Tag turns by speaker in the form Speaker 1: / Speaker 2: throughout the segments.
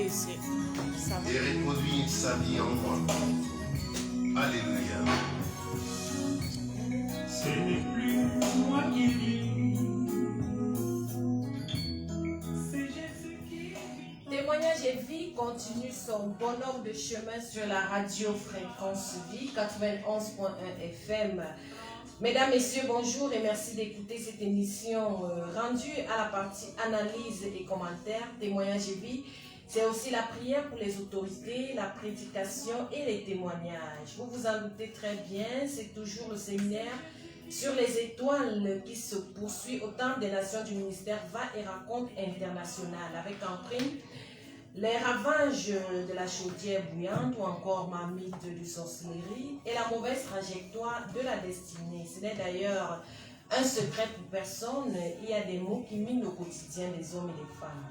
Speaker 1: Ça va.
Speaker 2: Et reproduire sa vie en moi. Alléluia.
Speaker 3: Ce n'est plus moi qui vis, c'est Jésus qui vit.
Speaker 1: Témoignage et vie continue son bonhomme de chemin sur la radio Fréquence Vie 91.1 FM. Mesdames, Messieurs, bonjour et merci d'écouter cette émission rendue à la partie analyse et commentaires, témoignage et vie. C'est aussi la prière pour les autorités, la prédication et les témoignages. Vous vous en doutez très bien, c'est toujours le séminaire sur les étoiles qui se poursuit au temps des nations du ministère Va et Raconte International avec en prime les ravages de la chaudière bouillante ou encore ma mythe de sorcellerie et la mauvaise trajectoire de la destinée. Ce n'est d'ailleurs un secret pour personne, il y a des mots qui minent le quotidien des hommes et des femmes.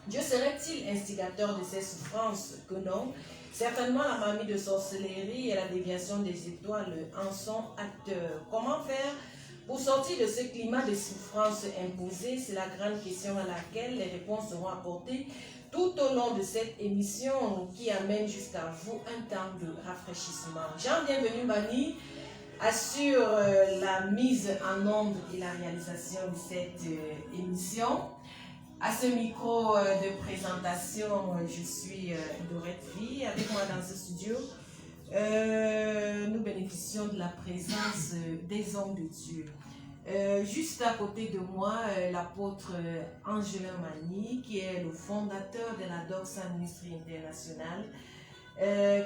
Speaker 1: Dieu serait-il instigateur de ces souffrances? Que non. Certainement la mamie de sorcellerie et la déviation des étoiles en sont acteurs. Comment faire pour sortir de ce climat de souffrance imposé? C'est la grande question à laquelle les réponses seront apportées tout au long de cette émission qui amène jusqu'à vous un temps de rafraîchissement. Jean Bienvenu Mani assure la mise en onde et la réalisation de cette émission. À ce micro de présentation, je suis Dorette Vie. Avec moi dans ce studio, nous bénéficions de la présence des hommes de Dieu. Juste à côté de moi, l'apôtre Angelin Mani, qui est le fondateur de la Doxa Ministry International,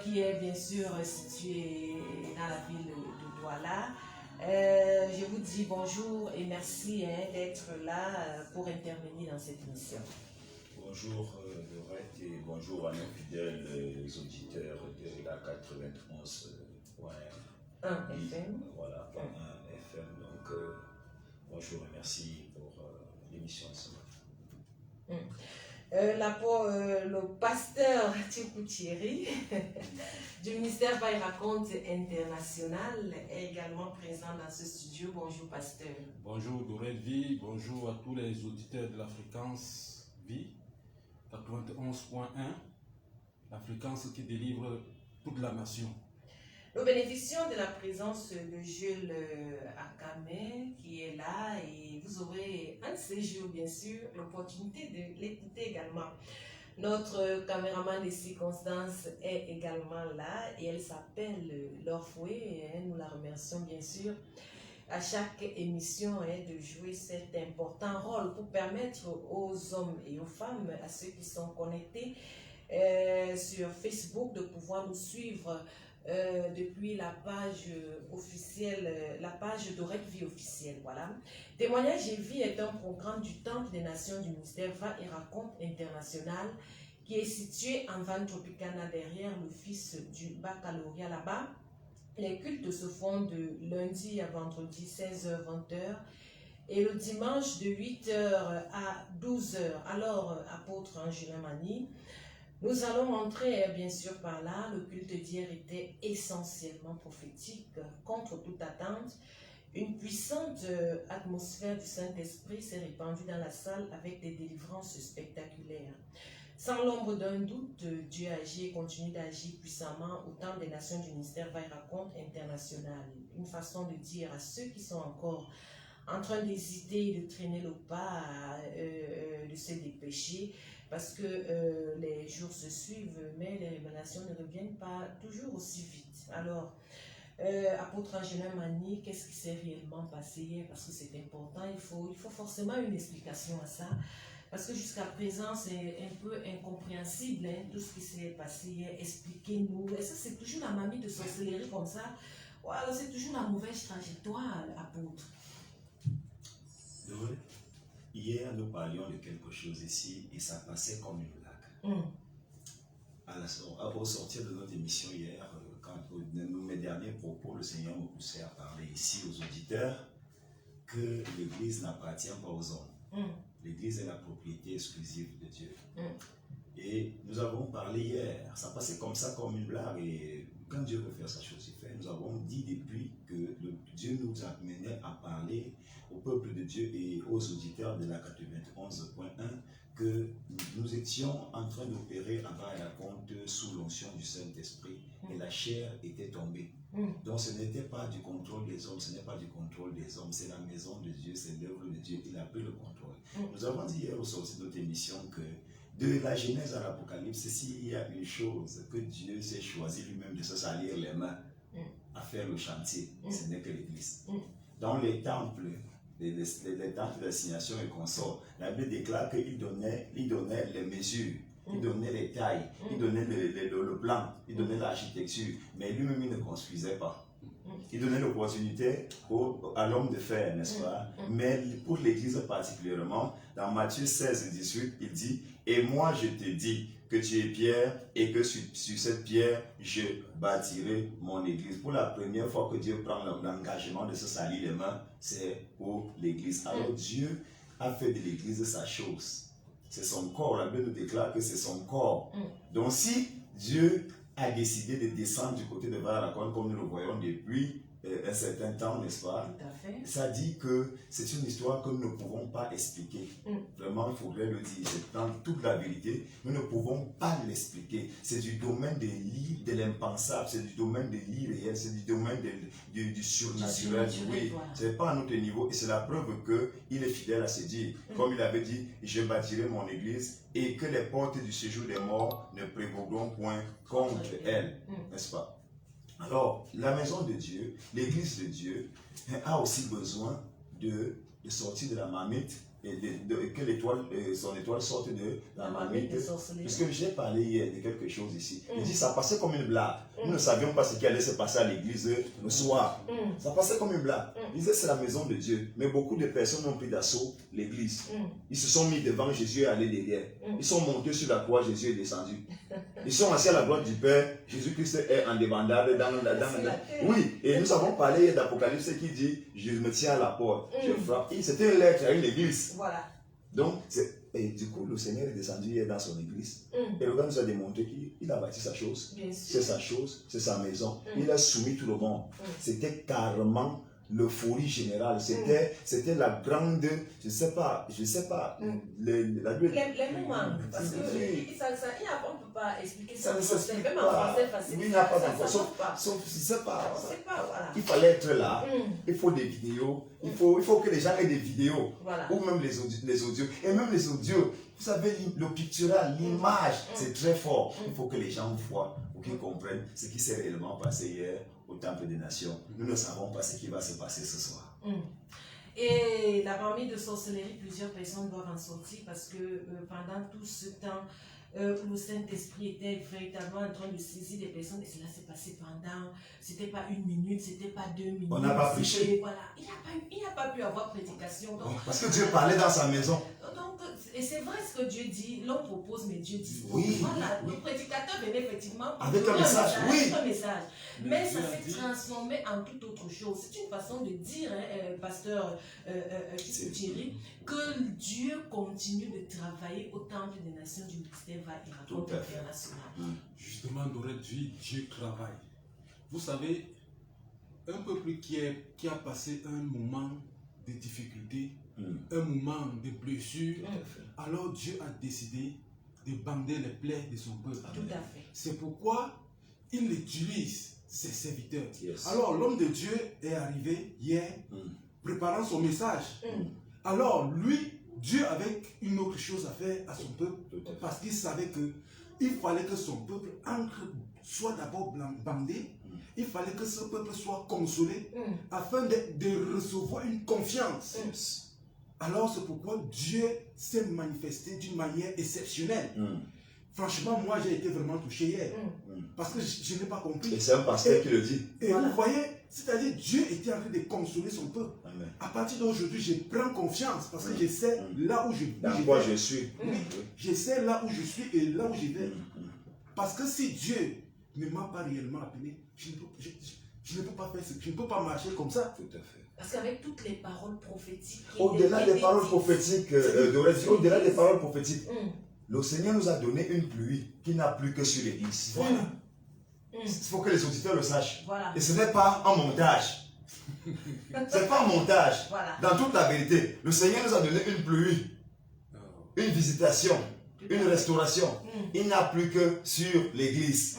Speaker 1: qui est bien sûr situé dans la ville de Douala. Je vous dis bonjour et merci d'être là pour intervenir dans cette émission.
Speaker 4: Bonjour Dorette et bonjour à nos fidèles auditeurs de la 91.1
Speaker 1: FM.
Speaker 4: Voilà, 1 FM. Donc bonjour et merci pour l'émission de ce matin.
Speaker 1: Le pasteur Tikou Thierry du ministère Va et Raconte International est également présent dans ce studio. Bonjour pasteur.
Speaker 5: Bonjour Dorette Vie, bonjour à tous les auditeurs de la fréquence Vie 91.1, la fréquence qui délivre toute la nation.
Speaker 1: Nous bénéficions de la présence de Jules Akame qui est là et vous aurez un de ces jours, bien sûr, l'opportunité de l'écouter également. Notre caméraman de circonstance est également là et elle s'appelle Laure Fouet. Nous la remercions bien sûr à chaque émission de jouer cet important rôle pour permettre aux hommes et aux femmes, à ceux qui sont connectés sur Facebook, de pouvoir nous suivre depuis la page officielle, la page Dorette Vie officielle. Voilà. Témoignage et vie est un programme du Temple des Nations du ministère Va et Raconte International qui est situé en Van Tropicana derrière l'office du baccalauréat là-bas. Les cultes se font de lundi à vendredi 16h-20h et le dimanche de 8h à 12h. Alors, apôtre Angelin Mani, nous allons entrer bien sûr par là. Le culte d'hier était essentiellement prophétique, contre toute attente. Une puissante atmosphère du Saint-Esprit s'est répandue dans la salle avec des délivrances spectaculaires. Sans l'ombre d'un doute, Dieu agit et continue d'agir puissamment au temps des nations du ministère Va et Raconte International. Une façon de dire à ceux qui sont encore en train d'hésiter et de traîner le pas, de se dépêcher, parce que les jours se suivent, mais les révélations ne reviennent pas toujours aussi vite. Alors, apôtre Angelin Mani, qu'est-ce qui s'est réellement passé hier? Parce que c'est important, il faut forcément une explication à ça. Parce que jusqu'à présent, c'est un peu incompréhensible, tout ce qui s'est passé hier. Expliquez-nous. Est-ce que c'est toujours la mamie de sorcellerie comme ça? Ou alors c'est toujours la mauvaise trajectoire, apôtre?
Speaker 4: Hier, nous parlions de quelque chose ici et ça passait comme une blague. Au sortir de notre émission hier, dans mes derniers propos, le Seigneur me poussait à parler ici aux auditeurs que l'Église n'appartient pas aux hommes. L'Église est la propriété exclusive de Dieu. Et nous nous avons parlé hier, ça passait comme ça, comme une blague, et quand Dieu veut faire sa chose, il fait. Nous avons dit depuis que Dieu nous a amené à parler au peuple de Dieu et aux auditeurs de la 91.1 que nous étions en train d'opérer à bas et à compte sous l'onction du Saint-Esprit et la chair était tombée. Donc ce n'était pas du contrôle des hommes, ce n'est pas du contrôle des hommes, c'est la maison de Dieu, c'est l'œuvre de Dieu, il a pris le contrôle. Nous avons dit hier au sortir de notre émission que de la Genèse à l'Apocalypse, s'il y a une chose que Dieu s'est choisi lui-même de se salir les mains à faire le chantier, ce n'est que l'Église. Dans les temples, les temples d'assignation et consorts, la Bible déclare qu'il donnait les mesures, il donnait les tailles, il donnait le plan, il donnait l'architecture, mais lui-même il ne construisait pas. Il donnait l'opportunité à l'homme de faire, n'est-ce pas? Mais pour l'Église particulièrement, dans Matthieu 16, 18, il dit « Et moi je te dis que tu es Pierre et que sur cette pierre, je bâtirai mon Église. » Pour la première fois que Dieu prend l'engagement de se salir les mains, c'est pour l'Église. Alors Dieu a fait de l'Église sa chose. C'est son corps. La Bible nous déclare que c'est son corps. Donc si Dieu a décidé de descendre du côté de Varakon, comme nous le voyons depuis un certain temps, n'est-ce pas?
Speaker 1: Tout à fait.
Speaker 4: Ça dit que c'est une histoire que nous ne pouvons pas expliquer. Vraiment, il faudrait le dire. C'est dans toute la vérité. Nous ne pouvons pas l'expliquer. C'est du domaine de l'impensable, c'est du domaine de l'irréel, c'est du domaine du surnaturel. Oui,
Speaker 1: voilà.
Speaker 4: Ce n'est pas à notre niveau et c'est la preuve qu'il est fidèle à se dire. Comme il avait dit, je bâtirai mon église et que les portes du séjour des morts ne prévaudront point contre elle. N'est-ce pas? Alors, la maison de Dieu, l'église de Dieu, a aussi besoin de sortir de la marmite et que son étoile sorte de la marmite. Puisque j'ai parlé hier de quelque chose ici. Il dit ça passait comme une blague. Nous ne savions pas ce qui allait se passer à l'église le soir. Ça passait comme une blague. Il disait c'est la maison de Dieu. Mais beaucoup de personnes ont pris d'assaut l'église. Ils se sont mis devant Jésus et allés derrière. Ils sont montés sur la croix, Jésus est descendu. Ils sont assis à la droite du Père, Jésus-Christ est en débandade Oui, et nous avons parlé hier d'Apocalypse qui dit je me tiens à la porte, je frappe. C'était une lettre à une église.
Speaker 1: Voilà.
Speaker 4: Donc, et du coup, le Seigneur est descendu hier dans son église. Et le gars nous a démontré qu'il a bâti sa chose. C'est sa chose, c'est sa maison. Il a soumis tout le monde. C'était carrément l'euphorie générale. C'était la grande, je sais pas,
Speaker 1: les moments. Parce que on ne peut pas expliquer ça. Même en français facile.
Speaker 4: Oui, il n'y a pas d'enfant. Sauf, je sais pas. Il fallait être là. Il faut des vidéos. Il faut que les gens aient des vidéos.
Speaker 1: Voilà.
Speaker 4: Ou même les audios. Et même les audios, vous savez, le pictural, l'image, c'est très fort. Il faut que les gens voient ou qu'ils comprennent ce qui s'est réellement passé hier au Temple des Nations. Nous ne savons pas ce qui va se passer ce soir.
Speaker 1: Et la marmite de sorcellerie, plusieurs personnes doivent en sortir parce que pendant tout ce temps où le Saint-Esprit était véritablement en train de saisir des personnes, et cela s'est passé pendant, c'était pas 1 minute, c'était pas 2 minutes.
Speaker 4: On n'a pas prêché.
Speaker 1: Voilà. Il n'y a pas pu avoir prédication. Donc,
Speaker 4: parce que Dieu parlait dans sa maison.
Speaker 1: Donc, et c'est vrai ce que Dieu dit, l'homme propose, mais Dieu dispose.
Speaker 4: Oui,
Speaker 1: voilà, le prédicateur venait effectivement
Speaker 4: avec un message. Oui.
Speaker 1: Un message. Mais ça s'est transformé en toute autre chose. C'est une façon de dire, pasteur Thierry, que Dieu continue de travailler au Temple des Nations du ministère Varakon international.
Speaker 5: Justement, Dorette vie, Dieu travaille. Vous savez, un peuple qui a passé un moment de difficulté, un moment de blessure, alors Dieu a décidé de bander les plaies de son peuple.
Speaker 1: Tout à fait.
Speaker 5: C'est pourquoi il utilise ses serviteurs.
Speaker 4: Yes.
Speaker 5: Alors l'homme de Dieu est arrivé hier, préparant son message. Alors lui, Dieu avait une autre chose à faire à son peuple, parce qu'il savait qu'il fallait que son peuple soit d'abord bandé, il fallait que ce peuple soit consolé, afin de recevoir une confiance. Alors c'est pourquoi Dieu s'est manifesté d'une manière exceptionnelle. Franchement, moi j'ai été vraiment touché hier, parce que je n'ai pas compris.
Speaker 4: Et c'est un pasteur qui le dit.
Speaker 5: Et vous voyez, c'est-à-dire Dieu était en train de consoler son peuple.
Speaker 4: Amen.
Speaker 5: À partir d'aujourd'hui, je prends confiance, parce que je sais là où je vais.
Speaker 4: Dans quoi je suis.
Speaker 5: Je sais là où je suis et là où je vais. Parce que si Dieu ne m'a pas réellement appelé, je ne peux pas faire ce, je ne peux pas marcher comme ça.
Speaker 4: Tout à fait.
Speaker 1: Parce qu'avec toutes les paroles prophétiques...
Speaker 4: Au-delà des paroles prophétiques, au-delà des paroles prophétiques,
Speaker 6: le Seigneur nous a donné une pluie qui n'a plu que sur l'église.
Speaker 5: Voilà.
Speaker 6: Il faut que les auditeurs le sachent.
Speaker 1: Voilà.
Speaker 6: Et ce n'est pas un montage. Ce n'est pas un montage.
Speaker 1: Voilà.
Speaker 6: Dans toute la vérité, le Seigneur nous a donné une pluie, une visitation, une restauration. Il n'a plu que sur l'église.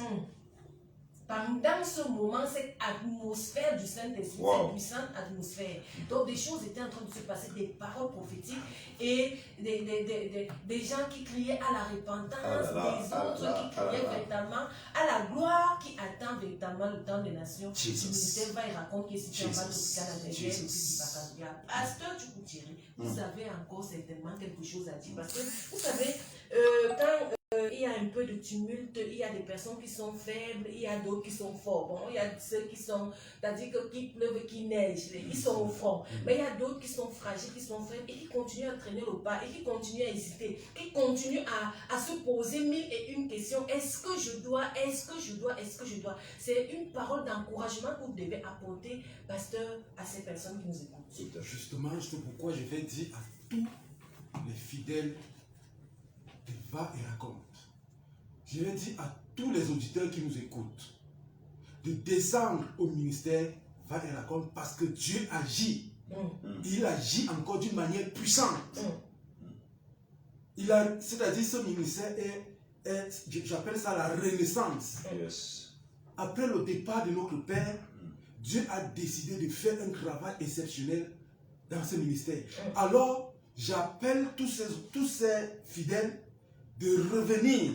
Speaker 1: Pendant ce moment, cette atmosphère du Saint-Esprit, cette puissante atmosphère, donc des choses étaient en train de se passer, des paroles prophétiques et des gens qui criaient à la repentance, des autres qui criaient véritablement à la gloire qui attend véritablement le temps des nations. Le ministère va et raconte que si tu n'as pas de Pasteur Tchoukoutieri, vous avez encore certainement quelque chose à dire. Parce que vous savez, quand il y a un peu de tumulte, il y a des personnes qui sont faibles, il y a d'autres qui sont forts. Bon, il y a ceux qui sont, c'est-à-dire qu'il pleuve, qu'il neige, ils sont au front. Mais il y a d'autres qui sont fragiles, qui sont faibles et qui continuent à traîner le pas et qui continuent à hésiter, qui continuent à se poser mille et une questions. Est-ce que je dois? Est-ce que je dois? Est-ce que je dois? C'est une parole d'encouragement que vous devez apporter, pasteur, à ces personnes qui nous écoutent.
Speaker 5: Justement, c'est pourquoi je vais dire à tous les fidèles de Va et Raconte. Je vais dire à tous les auditeurs qui nous écoutent de descendre au ministère Va et Raconte parce que Dieu agit. Il agit encore d'une manière puissante. C'est-à-dire ce ministère j'appelle ça la renaissance. Après le départ de notre Père, Dieu a décidé de faire un travail exceptionnel dans ce ministère. Alors, j'appelle tous ces fidèles de revenir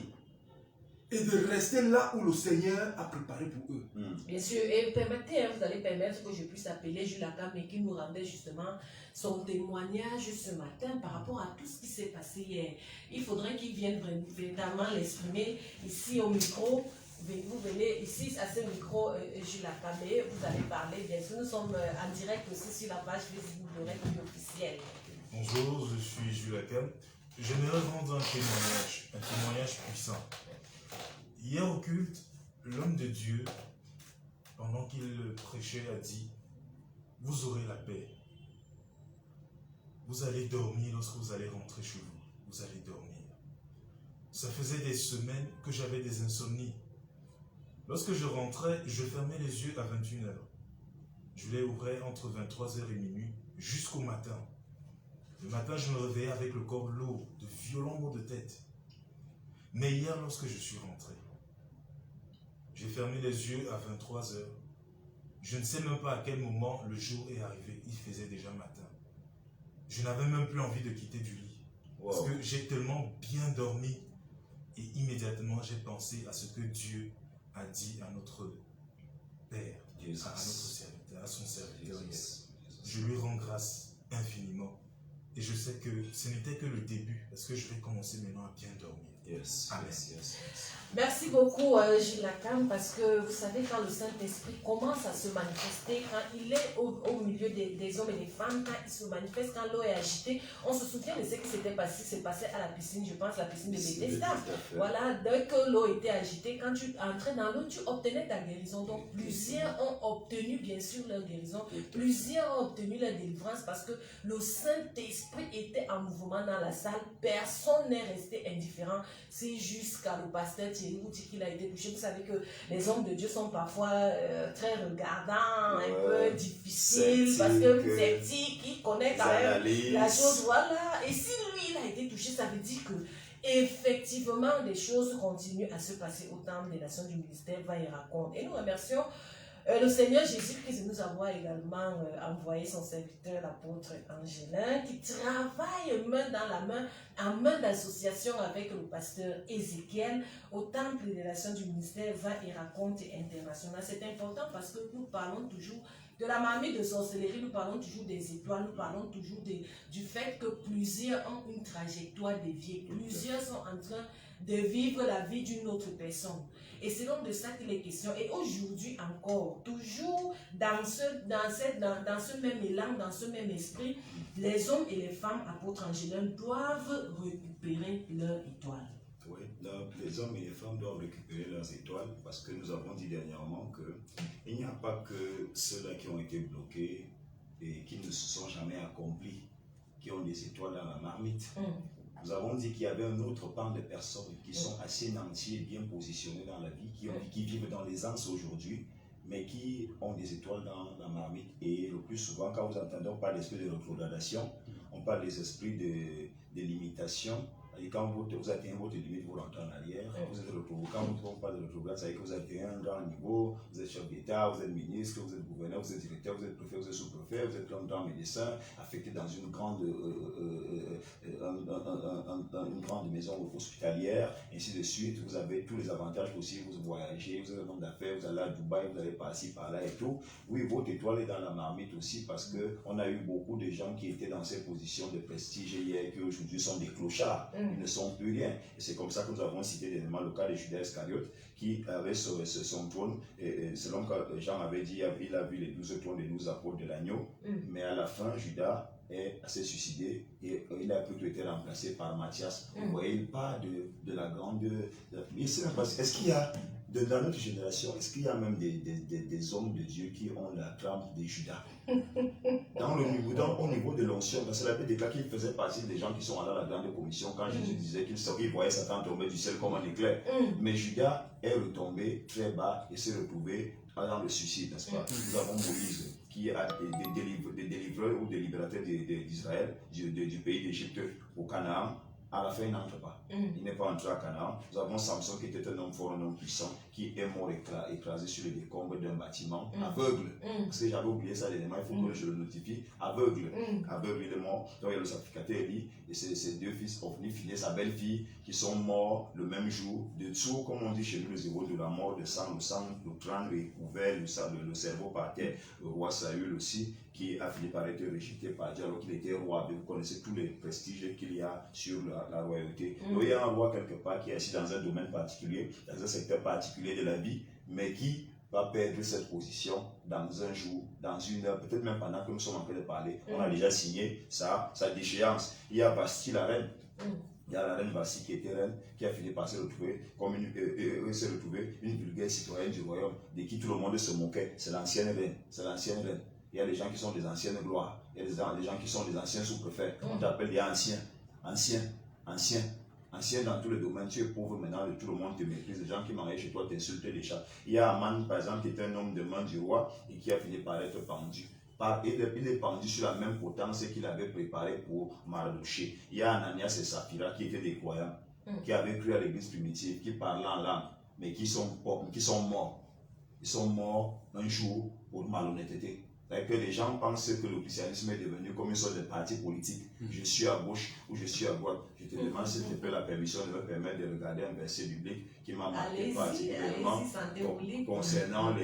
Speaker 5: et de rester là où le Seigneur a préparé pour eux.
Speaker 1: Bien sûr, et permettez, vous allez permettre que je puisse appeler Jules Akam et qui nous rendait justement son témoignage ce matin par rapport à tout ce qui s'est passé hier. Il faudrait qu'il vienne véritablement l'exprimer ici au micro. Vous venez ici à ce micro, Jules Akam, et vous allez parler. Bien sûr, nous sommes en direct aussi sur la page Facebook de République officielle.
Speaker 7: Bonjour, je suis Jules Akam. J'aimerais rendre un témoignage puissant. Hier au culte, l'homme de Dieu, pendant qu'il prêchait, a dit « Vous aurez la paix. Vous allez dormir lorsque vous allez rentrer chez vous. Vous allez dormir. » Ça faisait des semaines que j'avais des insomnies. Lorsque je rentrais, je fermais les yeux à 21h. Je les ouvrais entre 23h et minuit jusqu'au matin. Le matin, je me réveillais avec le corps lourd, de violents maux de tête. Mais hier, lorsque je suis rentré, j'ai fermé les yeux à 23h. Je ne sais même pas à quel moment le jour est arrivé. Il faisait déjà matin. Je n'avais même plus envie de quitter du lit. Parce que j'ai tellement bien dormi. Et immédiatement, j'ai pensé à ce que Dieu a dit à notre Père, à notre serviteur, à son serviteur. Je lui rends grâce infiniment. Et je sais que ce n'était que le début, parce que je vais commencer maintenant à bien dormir. Amen.
Speaker 1: Merci beaucoup, Gilles Akam, parce que vous savez, quand le Saint-Esprit commence à se manifester, quand il est au milieu des hommes et des femmes, quand il se manifeste, quand l'eau est agitée, on se souvient de ce qui s'était passé, c'est passé à la piscine, je pense, la piscine de Bethesda. Voilà, dès que l'eau était agitée, quand tu entrais dans l'eau, tu obtenais ta guérison. Donc, plusieurs ont obtenu, bien sûr, leur guérison, plusieurs ont obtenu leur délivrance, parce que le Saint-Esprit était en mouvement dans la salle, personne n'est resté indifférent. C'est jusqu'à le pasteur Thierry Bouti qu'il a été touché. Vous savez que les hommes de Dieu sont parfois très regardants, un peu difficiles, parce que sceptiques, ils connaissent quand même la chose. Voilà. Et si lui, il a été touché, ça veut dire que effectivement, des choses continuent à se passer au temps des nations du ministère Va et Raconte. Et nous remercions le Seigneur Jésus-Christ de nous avoir également envoyé son serviteur, l'apôtre Angelin, qui travaille main dans la main, en main d'association avec le pasteur Ézéchiel au temple des nations du ministère Va et Raconte international. C'est important parce que nous parlons toujours de la marmite de sorcellerie, nous parlons toujours des étoiles, nous parlons toujours du fait que plusieurs ont une trajectoire déviée, plusieurs sont en train de vivre la vie d'une autre personne. Et c'est donc de ça qu'il est question. Et aujourd'hui encore, toujours dans ce même élan, dans ce même esprit, les hommes et les femmes, apôtres Angelin, doivent récupérer leur étoile.
Speaker 4: Oui, les hommes et les femmes doivent récupérer leurs étoiles parce que nous avons dit dernièrement qu'il n'y a pas que ceux-là qui ont été bloqués et qui ne se sont jamais accomplis, qui ont des étoiles dans la marmite. Nous avons dit qu'il y avait un autre pan de personnes qui sont assez nantis et bien positionnées dans la vie, qui vivent dans l'aisance aujourd'hui, mais qui ont des étoiles dans la marmite. Et le plus souvent, quand vous entendez, on parle d'esprit de rétrogradation, on parle des esprits de limitation. Et quand vous atteignez votre limite, vous rentrez en arrière. Vous êtes retrouvé. Quand on parle de rétrograde, ça veut dire que vous atteignez un grand niveau, vous êtes chef d'État, vous êtes ministre, vous êtes gouverneur, vous êtes directeur, vous êtes préfet, vous êtes sous-préfet, vous êtes un grand médecin, affecté dans une grande maison hospitalière, ainsi de suite. Vous avez tous les avantages possibles, vous voyagez, vous êtes un homme d'affaires, vous allez à Dubaï, vous allez par-ci, par-là et tout. Oui, votre étoile est dans la marmite aussi parce qu'on a eu beaucoup de gens qui étaient dans ces positions de prestige hier, qui aujourd'hui sont des clochards. Ils ne sont plus rien. Et c'est comme ça que nous avons cité dernièrement le cas de Judas Iscariote qui avait son trône. Et selon que Jean avait dit, il a vu les 12 trônes des 12 apôtres de l'agneau. Mais à la fin, Judas s'est suicidé et il a plutôt été remplacé par Matthias. Vous voyez, il part de la grande... Est-ce qu'il y a, dans notre génération, est-ce qu'il y a même des hommes de Dieu qui ont la trempe de Judas au niveau de l'onction? Parce que la Bible déclare qu'il faisait partie des gens qui sont allés à la grande commission quand Jésus disait qu'il voyait Satan tomber du ciel comme un éclair. Mais Judas est retombé très bas et s'est retrouvé dans le suicide, n'est-ce pas? Nous avons Moïse qui a des délivreurs ou des libérateurs d'Israël, du pays d'Égypte au Canaan. À la fin, il n'entre pas. Il n'est pas entré à Canaan. Nous avons Samson qui était un homme fort, un homme puissant, qui est mort écrasé sur les décombres d'un bâtiment, aveugle. Parce que j'avais oublié ça dernièrement, il faut que je le notifie. Aveugle. Aveugle, il est mort. Donc il y a le sacrificateur Élie et ses deux fils, Ophni, Phinéas, sa belle-fille, qui sont morts le même jour. De tout, comme on dit chez nous, le zéro de la mort, le sang, le crâne recouvert, le cerveau par terre. Le roi Saül aussi, qui a fini par être rejeté par Dieu alors qu'il était roi. Vous connaissez tous les prestiges qu'il y a sur la royauté. Donc il y a un roi quelque part qui est assis dans un domaine particulier, dans un secteur particulier de la vie, mais qui va perdre cette position dans un jour, dans une heure, peut-être même pendant que nous sommes en train de parler. On a déjà signé sa déchéance. Il y a Basti, la reine. Il y a la reine Basti qui était reine, qui a fini par se retrouver comme une vulgaire citoyenne du royaume, de qui tout le monde se moquait. C'est l'ancienne reine. C'est l'ancienne reine. Il y a des gens qui sont des anciennes gloires. Il y a des gens qui sont des anciens sous-préfets. On t'appelle des anciens. Ancien dans tous les domaines. Tu es pauvre maintenant, tout le monde te méprise. Les gens qui m'envoient chez toi t'insultent les chats. Il y a Aman, par exemple, qui est un homme de main du roi et qui a fini par être pendu. Il est pendu sur la même potence qu'il avait préparé pour Mardoché. Il y a Ananias et Saphira qui étaient des croyants, qui avaient cru à l'église primitive, qui parlaient en langue, mais qui sont morts. Ils sont morts un jour pour malhonnêteté. Que les gens pensent que le christianisme est devenu comme une sorte de parti politique. Je suis à gauche ou je suis à droite. Je te demande s'il te plaît la permission de me permettre de regarder un verset biblique qui m'a marqué particulièrement concernant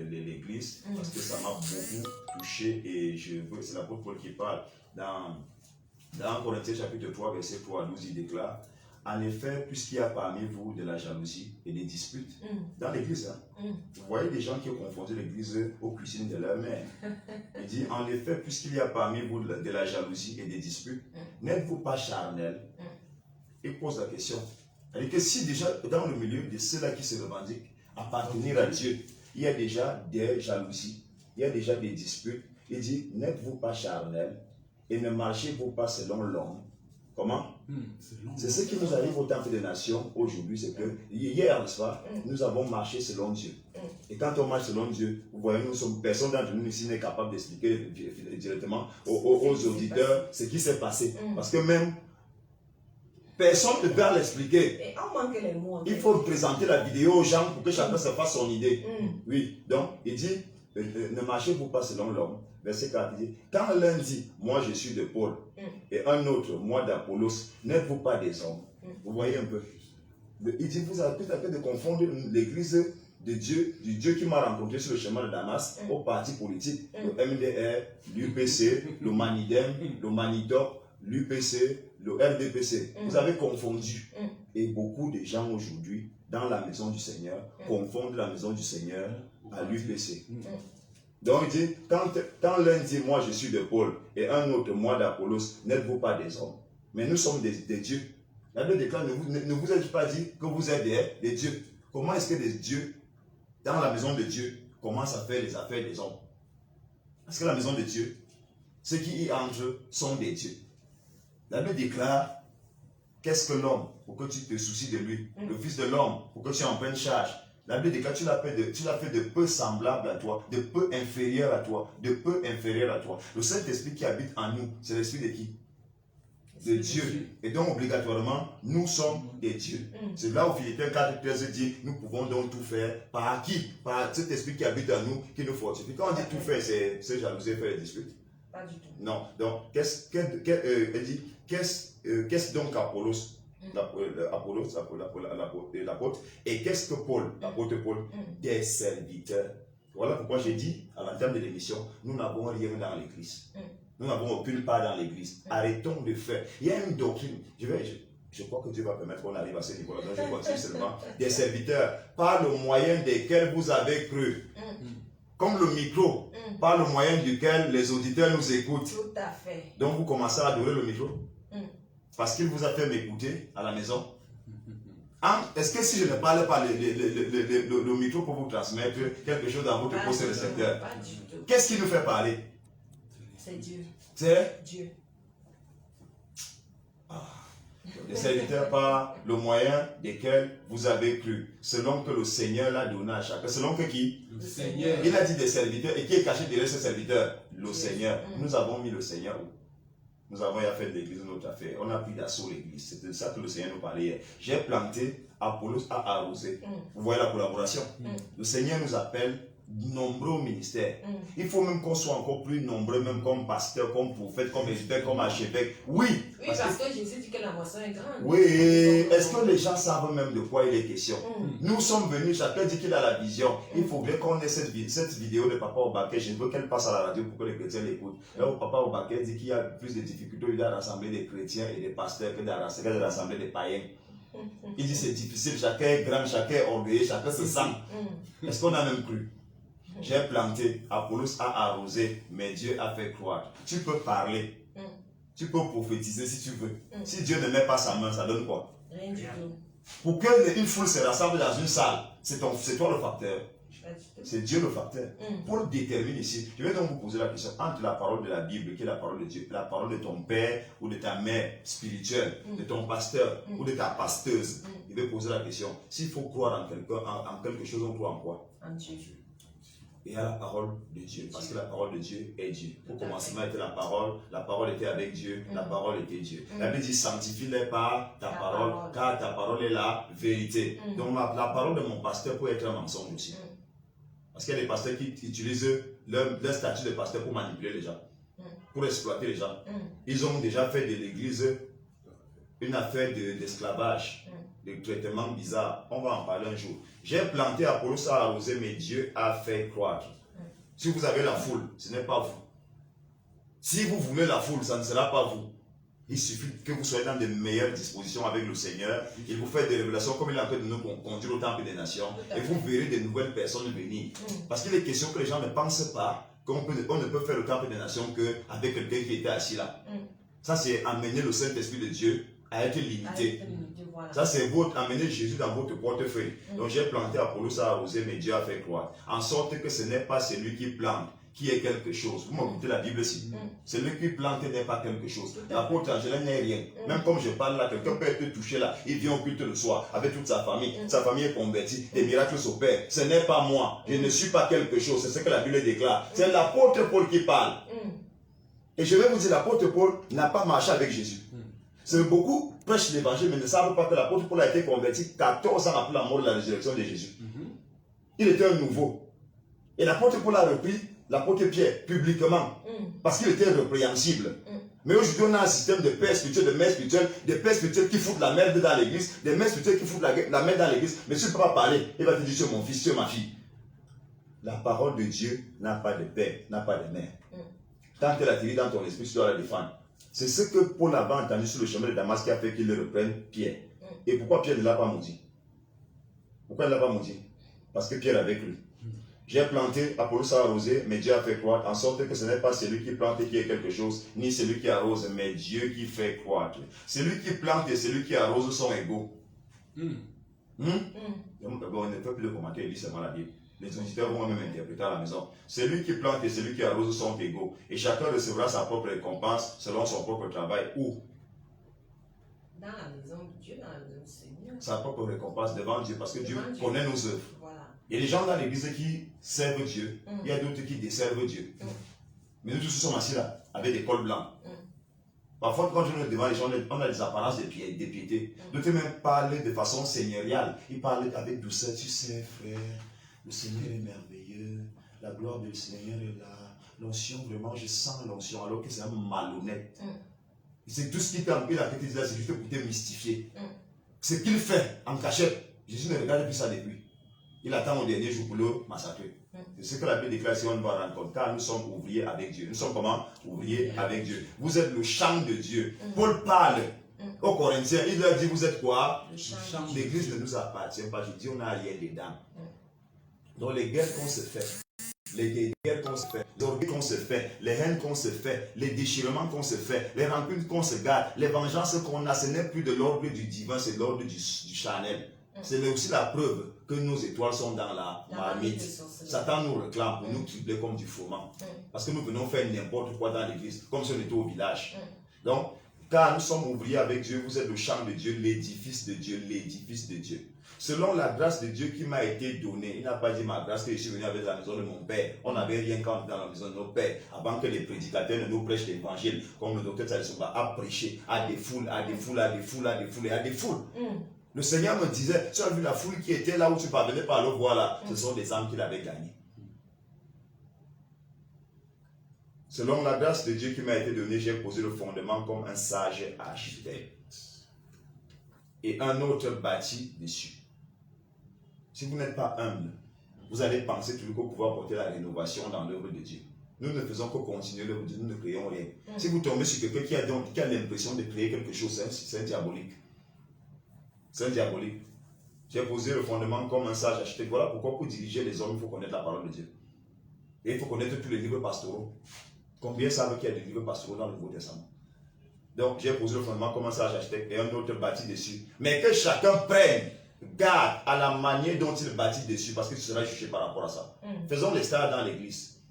Speaker 4: l'église, parce que ça m'a beaucoup touché et c'est l'apôtre Paul qui parle. Dans Corinthiens chapitre 3, verset 3 à 12, il déclare: en effet, puisqu'il y a parmi vous de la jalousie et des disputes dans l'église, vous voyez des gens qui ont confondu l'église aux cuisines de leur mère. Il dit: en effet, puisqu'il y a parmi vous de la jalousie et des disputes, n'êtes-vous pas charnel? Il pose la question. C'est-à-dire que si déjà dans le milieu de ceux-là qui se revendiquent appartenir à Dieu, il y a déjà des jalousies, il y a déjà des disputes, il dit: n'êtes-vous pas charnel et ne marchez-vous pas selon l'homme? Comment? C'est ce qui nous arrive au Temple des Nations aujourd'hui, c'est que hier, n'est-ce pas, nous avons marché selon Dieu. Et quand on marche selon Dieu, vous voyez, personne d'entre nous ici n'est capable d'expliquer directement aux auditeurs ce qui s'est passé. Parce que même personne ne peut l'expliquer.
Speaker 1: Et on manque les mots.
Speaker 6: Il faut présenter la vidéo aux gens pour que chacun se fasse son idée. Oui, donc il dit: ne marchez-vous pas selon l'homme. Verset 4 dit: quand l'un dit moi je suis de Paul et un autre moi d'Apollos, n'êtes-vous pas des hommes? Vous voyez un peu. Il dit: vous avez tout à fait de confondre l'église de Dieu, du Dieu qui m'a rencontré sur le chemin de Damas, au parti politique, le MDR, l'UPC, le Manidem, le Manitop, l'UPC, le RDPC. Vous avez confondu. Et beaucoup de gens aujourd'hui, dans la maison du Seigneur, confondent la maison du Seigneur à l'UPC. Donc il dit: quand l'un dit moi je suis de Paul et un autre moi d'Apollos, n'êtes-vous pas des hommes? Mais nous sommes des dieux. La Bible déclare: ne vous êtes pas dit que vous êtes des dieux. Comment est-ce que des dieux, dans la maison de Dieu, commencent à faire les affaires des hommes? Parce que la maison de Dieu, ceux qui y entrent sont des dieux. La Bible déclare, qu'est-ce que l'homme pour que tu te soucies de lui? Le Fils de l'homme pour que tu en prennes charge. La Bible déclare, tu l'as fait de peu semblable à toi, de peu inférieur à toi, de peu inférieur à toi. Le Saint-Esprit qui habite en nous, c'est l'Esprit de qui? De Dieu. Et donc, obligatoirement, nous sommes des dieux. C'est là où Philippiens 4:13 dit, nous pouvons donc tout faire. Par qui? Par cet esprit qui habite en nous, qui nous fortifie. Quand on dit tout faire, c'est jalousie, faire les disputes.
Speaker 1: Pas du tout.
Speaker 6: Non. Donc, elle dit, qu'est-ce donc Apollos? L'apôtre. Et qu'est-ce que Paul, l'apôtre Paul? Des serviteurs. Voilà pourquoi j'ai dit, à l'entame de l'émission, nous n'avons rien dans l'église. Nous n'avons aucune part dans l'église. Arrêtons de faire. Il y a une doctrine. Je crois que Dieu va permettre qu'on arrive à ce niveau-là. Donc je continue seulement. Des serviteurs, par le moyen desquels vous avez cru. Comme le micro, par le moyen duquel les auditeurs nous écoutent.
Speaker 1: Tout à fait.
Speaker 6: Donc vous commencez à adorer le micro. Parce qu'il vous a fait m'écouter à la maison. Est-ce que si je ne parle pas, le micro pour vous transmettre quelque chose dans votre poste récepteur?
Speaker 1: Pas du tout.
Speaker 6: Qu'est-ce qui nous fait parler?
Speaker 1: C'est Dieu.
Speaker 6: C'est
Speaker 1: Dieu.
Speaker 6: les serviteurs par le moyen desquels vous avez cru, selon que le Seigneur l'a donné à chacun. Selon que qui?
Speaker 5: Le Seigneur.
Speaker 6: Il a dit des serviteurs. Et qui est caché derrière ces serviteurs? Le Seigneur. Nous avons mis le Seigneur où? Nous avons fait de l'église notre affaire. On a pris d'assaut l'église. C'est de ça que le Seigneur nous parlait hier. J'ai planté, Apollos a arrosé. Vous voyez la collaboration. Le Seigneur nous appelle nombreux ministères. Il faut même qu'on soit encore plus nombreux, même comme pasteur, comme prophète, comme évêque, comme archevêque. Oui.
Speaker 1: Oui, parce que Jésus dit que la moisson est grande.
Speaker 6: Oui. Est-ce que les gens savent même de quoi il est question? Nous sommes venus, chacun dit qu'il a la vision. Il faut bien qu'on ait cette vidéo de Papa Obaké. Je veux qu'elle passe à la radio pour que les chrétiens l'écoutent. Là où Papa Obaké dit qu'il y a plus de difficultés il a rassembler des chrétiens et des pasteurs que de rassembler des païens. Il dit c'est difficile, chacun est grand, chacun est orgueilleux, chacun se sent. Est-ce qu'on a même cru? J'ai planté, Apollos a arrosé, mais Dieu a fait croître. Tu peux parler, tu peux prophétiser si tu veux. Si Dieu ne met pas sa main, ça donne quoi?
Speaker 1: Rien du tout.
Speaker 6: Pour qu'une foule se rassemble dans une salle, c'est toi le facteur. C'est Dieu le facteur. Paul détermine ici. Je vais donc vous poser la question entre la parole de la Bible, qui est la parole de Dieu, la parole de ton père ou de ta mère spirituelle, de ton pasteur ou de ta pasteuse. Il va poser la question. S'il faut croire en quelque chose, on croit en quoi?
Speaker 1: En Dieu.
Speaker 6: Et à la parole de Dieu, parce que la parole de Dieu est Dieu. Au commencement était la parole était avec Dieu, la parole était Dieu. La Bible dit sanctifie-les par ta parole, car ta parole est la vérité. Donc la parole de mon pasteur peut être un mensonge aussi. Parce qu'il y a des pasteurs qui utilisent leur statut de pasteur pour manipuler les gens, pour exploiter les gens. Ils ont déjà fait de l'église une affaire d'esclavage, de traitement bizarre. On va en parler un jour. J'ai planté, Apollos a arrosé, mais Dieu a fait croître. Si vous avez la foule, ce n'est pas vous. Si vous voulez la foule, ça ne sera pas vous. Il suffit que vous soyez dans de meilleures dispositions avec le Seigneur. Il vous fait des révélations comme il a fait de nous conduire au temple des nations. Et vous verrez de nouvelles personnes venir. Parce qu'il est question que les gens ne pensent pas qu'on ne peut faire le temple des nations qu'avec quelqu'un qui était assis là. Ça, c'est amener le Saint-Esprit de Dieu à être limité. Ça, c'est amener Jésus dans votre portefeuille. Donc, j'ai planté, Apollos a arrosé, mais Dieu a fait croître. En sorte que ce n'est pas celui qui plante qui est quelque chose. Vous m'écoutez la Bible ici. Celui qui plante n'est pas quelque chose. L'apôtre Angela n'est rien. Même comme je parle là, quelqu'un peut être touché là. Il vient au culte le soir avec toute sa famille. Sa famille est convertie. Des miracles s'opèrent. Ce n'est pas moi. Je ne suis pas quelque chose. C'est ce que la Bible déclare. C'est l'apôtre Paul qui parle. Et je vais vous dire, l'apôtre Paul n'a pas marché avec Jésus. C'est beaucoup prêchent l'évangile, mais ne savent pas que l'apôtre Paul a été converti 14 ans après la mort de la résurrection de Jésus. Il était un nouveau. Et l'apôtre Paul a repris l'apôtre Pierre publiquement, parce qu'il était répréhensible. Mais aujourd'hui, on a un système de pères spirituels, de mères spirituelles, des pères spirituels qui foutent la merde dans l'église, des mères spirituelles qui foutent la merde dans l'église. Mais tu ne peux pas parler. Il va te dire, tu es mon fils, tu es ma fille. La parole de Dieu n'a pas de père, n'a pas de mère. Tant qu'elle a tiré dans ton esprit, tu dois la défendre. C'est ce que Paul avait entendu sur le chemin de Damas qui a fait qu'il le reprenne Pierre. Et pourquoi Pierre ne l'a pas maudit? Pourquoi il ne l'a pas maudit? Parce que Pierre avait cru. J'ai planté, Apollos a arrosé, mais Dieu a fait croître, en sorte que ce n'est pas celui qui plante qui est quelque chose, ni celui qui arrose, mais Dieu qui fait croître. Celui qui plante et celui qui arrose sont égaux. On ne peut plus le commenter, il lit seulement la Bible. Les auditeurs vont même interpréter à la maison. Celui qui plante et celui qui arrose sont égaux. Et chacun recevra sa propre récompense selon son propre travail. Où?
Speaker 1: dans la maison de Dieu, dans la maison du Seigneur.
Speaker 6: Sa propre récompense devant Dieu, parce que Dieu
Speaker 1: Devant Dieu.
Speaker 6: connaît nos œuvres.
Speaker 1: Voilà.
Speaker 6: Il y a des gens dans l'église qui servent Dieu, il y a d'autres qui desservent Dieu. Mais nous tous sommes assis là, avec des cols blancs. Parfois, quand je me devant les gens, on a des apparences de piété. D'autres même parlent de façon seigneuriale. Ils parlent avec douceur. Tu sais, frère, le Seigneur est merveilleux. La gloire du Seigneur est là. L'onction, vraiment, je sens l'onction, alors que c'est un malhonnête. C'est tout ce qui t'empêche la petite là, c'est juste pour te mystifier. Ce qu'il fait en cachette, Jésus ne regarde plus ça depuis. Il attend au dernier jour pour le massacrer. C'est ce que la Bible déclare si on va rendre compte. Car nous sommes ouvriers avec Dieu. Nous sommes comment? Ouvriers avec Dieu. Vous êtes le champ de Dieu. Paul parle aux Corinthiens. Il leur dit, vous êtes quoi? L'église ne nous appartient pas. Je dis, on n'a rien dedans. Donc les guerres qu'on se fait, les guerres qu'on se fait, les orgueils qu'on se fait, les haines qu'on se fait, les déchirements qu'on se fait, les rancunes qu'on se garde, les vengeances qu'on a, ce n'est plus de l'ordre du divin, c'est de l'ordre du charnel. C'est aussi la preuve que nos étoiles sont dans la marmite. Satan nous réclame pour nous tripler comme du froment. Parce que nous venons faire n'importe quoi dans l'église, comme si on était au village. Donc, car nous sommes ouvriers avec Dieu, vous êtes le champ de Dieu, l'édifice de Dieu, l'édifice de Dieu. Selon la grâce de Dieu qui m'a été donnée, il n'a pas dit ma grâce que je suis venu avec la maison de mon père. On n'avait rien quand on était dans la maison de nos pères. Avant que les prédicateurs ne nous prêchent l'évangile, comme le docteur Talisouba a prêché à des foules, à des foules, à des foules, à des foules et à des foules. Le Seigneur me disait, tu as vu la foule qui était là où tu parvenais par le voir là, ce sont des âmes qu'il avait gagnées. Selon la grâce de Dieu qui m'a été donnée, j'ai posé le fondement comme un sage architecte. Et un autre bâti dessus. Si vous n'êtes pas humble, vous allez penser toujours qu'on pouvoir porter la rénovation dans l'œuvre de Dieu. Nous ne faisons que continuer l'œuvre de Dieu, nous ne créons rien. Si vous tombez sur quelqu'un qui a l'impression de créer quelque chose, c'est un diabolique. C'est un diabolique. J'ai posé le fondement comme un sage architecte. Voilà pourquoi pour diriger les hommes, il faut connaître la parole de Dieu. Et il faut connaître tous les livres pastoraux. Combien savent qu'il y a des livres pastoraux dans le Nouveau Testament? Donc j'ai posé le fondement comme un sage architecte et un autre bâti dessus. Mais que chacun prenne garde à la manière dont il bâtit dessus, parce que tu seras jugé par rapport à ça. Faisons des stars dans l'église.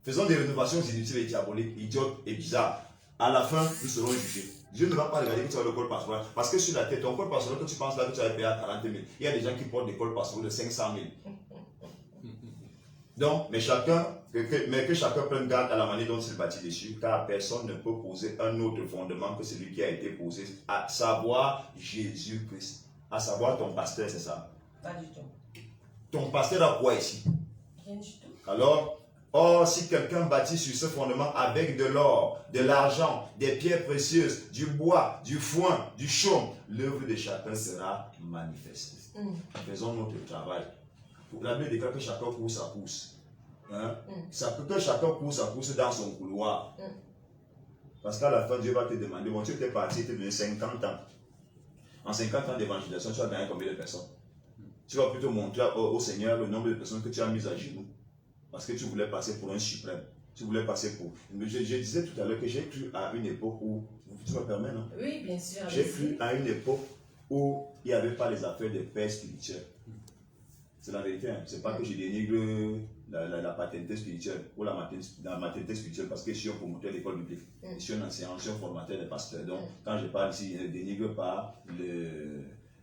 Speaker 6: Faisons des rénovations inutiles et diaboliques, idiotes et bizarres. À la fin, nous serons jugés. Dieu ne va pas regarder que tu as le col pastoral. Parce que sur la tête, ton col pastoral, que tu penses là que tu as payé à 40 000, il y a des gens qui portent des cols pastoraux de 500 000. Donc, mais que chacun prenne garde à la manière dont il bâtit dessus, car personne ne peut poser un autre fondement que celui qui a été posé, à savoir Jésus-Christ. À savoir ton pasteur, c'est ça?
Speaker 1: Pas du tout.
Speaker 6: Ton pasteur a quoi ici?
Speaker 1: Rien du tout.
Speaker 6: Alors, or, si quelqu'un bâtit sur ce fondement avec de l'or, de l'argent, des pierres précieuses, du bois, du foin, du chaume, l'œuvre de chacun sera manifestée. Faisons notre travail. La Bible déclare que chacun court sa course. Hein? Que chacun court sa course dans son couloir. Parce qu'à la fin, Dieu va te demander, bon, tu étais parti, tu es donné 50 ans. En 50 ans d'évangélisation, tu as gagné combien de personnes? Tu vas plutôt montrer au Seigneur le nombre de personnes que tu as mises à genoux. Parce que tu voulais passer pour un suprême. Tu voulais passer pour... Je disais tout à l'heure que j'ai cru à une époque où... Tu me permets, non?
Speaker 1: Oui, bien sûr.
Speaker 6: J'ai cru à une époque où il n'y avait pas les affaires de père spirituel. C'est la vérité. Hein. C'est pas que je dénigre la paternité spirituelle ou la maternité spirituelle parce que je suis un promoteur de l'école biblique. Je suis un enseignant, je suis un formateur de pasteurs. Donc, quand je parle ici, je ne dénigre pas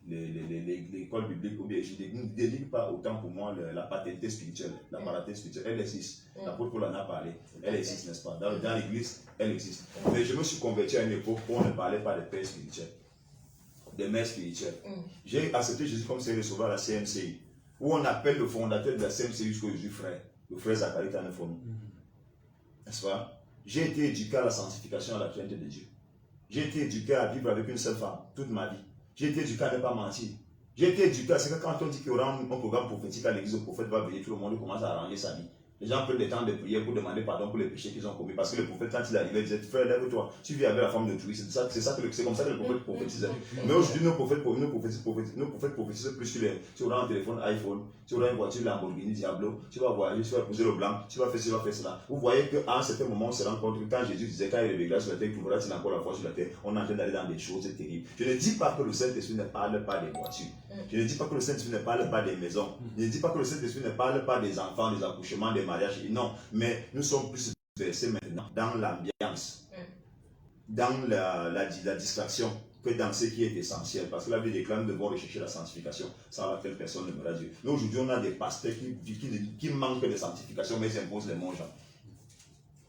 Speaker 6: l'école biblique ou bien je ne dénigre pas autant pour moi la paternité spirituelle. La paternité spirituelle, elle existe. L'apôtre Paul en a parlé. Elle existe, n'est-ce pas? Dans l'église, elle existe. Mais je me suis converti à une époque où on ne parlait pas de père spirituel, de mère spirituelle. J'ai accepté Jésus comme Seigneur et Sauveur à la CMCI, où on appelle le fondateur de la CMCI jusqu'au Jésus frère, le frère Zacharie Tanefono. N'est-ce pas? J'ai été éduqué à la sanctification, à la crainte de Dieu. J'ai été éduqué à vivre avec une seule femme toute ma vie. J'ai été éduqué à ne pas mentir. J'ai été éduqué à ce que quand on dit qu'il y aura un programme prophétique à l'église, le prophète va venir, tout le monde commence à arranger sa vie. Les gens prennent des temps de prière pour demander pardon pour les péchés qu'ils ont commis. Parce que le prophète, quand il arrivait, disait, frère, lève-toi, tu vis avec la femme de Touris. C'est comme ça que le prophète prophétisait. Mais aujourd'hui, nos prophètes prophétisent plus sur les. Tu auras un téléphone iPhone, tu auras une voiture Lamborghini Diablo, tu vas voyager, tu vas épouser le blanc, tu vas faire cela, faire cela. Vous voyez qu'à un certain moment, on se rend compte que quand Jésus disait, quand il réveillera sur la terre, il trouvera-t-il encore la foi sur la terre, on est en train d'aller dans des choses terribles. Je ne dis pas que le Saint-Esprit ne parle pas des voitures. Je ne dis pas que le Saint-Esprit ne parle pas des maisons. Je ne dis pas que le Saint-Esprit ne parle pas des enfants, des accouchements, des mariages. Non, mais nous sommes plus versés maintenant dans l'ambiance, dans la distraction. que dans ce qui est essentiel. Parce que la Bible déclare, nous devons rechercher la sanctification, sans laquelle personne ne verra Dieu. Mais aujourd'hui, on a des pasteurs qui manquent de sanctification, mais ils imposent les monts gens.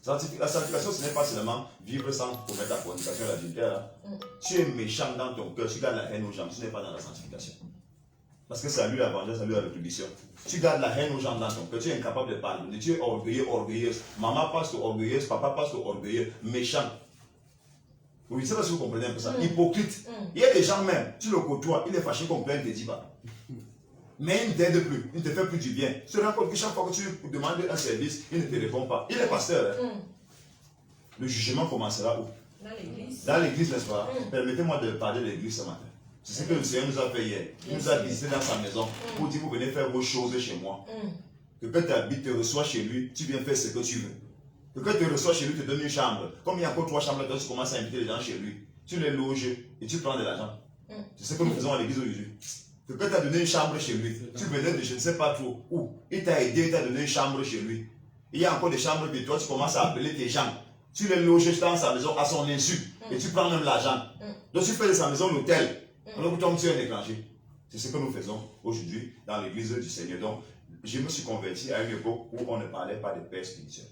Speaker 6: La sanctification, ce n'est pas seulement vivre sans commettre la fornication et l'adultère. Tu es méchant dans ton cœur, tu gardes la haine aux gens, ce n'est pas dans la sanctification. Parce que c'est à lui la vengeance, c'est à lui la rétribution. Tu gardes la haine aux gens dans ton cœur, tu es incapable de pardonner, tu es orgueilleux, orgueilleuse. Maman passe orgueilleuse, papa passe orgueilleux, méchant. Oui, c'est parce que vous comprenez un peu ça. Hypocrite. Il y a des gens même, tu le côtoies, il est fâché contre plein, il ne te dit pas. Mais il ne t'aide plus, il ne te fait plus du bien. Tu te rends compte que chaque fois que tu lui demandes un service, il ne te répond pas. Il est pasteur. Le jugement commencera où?
Speaker 1: Dans l'église.
Speaker 6: Dans l'église, n'est-ce pas? Permettez-moi de parler de l'église ce matin. C'est ce que le Seigneur nous a fait hier. Il nous a visité dans sa maison pour dire vous venez faire vos choses chez moi. Que quand tu habites, te reçois chez lui, tu viens faire ce que tu veux. Que quand tu te reçois chez lui, tu te donnes une chambre. Comme il y a encore 3 chambres, tu commences à inviter les gens chez lui. Tu les loges et tu prends de l'argent. C'est ce que nous faisons à l'église aujourd'hui. Que quand tu as donné une chambre chez lui, tu venais de je ne sais pas trop où. Il t'a aidé, il t'a donné une chambre chez lui. Il y a encore des chambres que toi, tu commences à appeler tes gens. Tu les loges dans sa maison à son insu. Et tu prends même l'argent. Donc tu fais de sa maison l'hôtel. Alors que toi, tu es un étranger. C'est ce que nous faisons aujourd'hui dans l'église du Seigneur. Donc, je me suis converti à une époque où on ne parlait pas de paix spirituelle.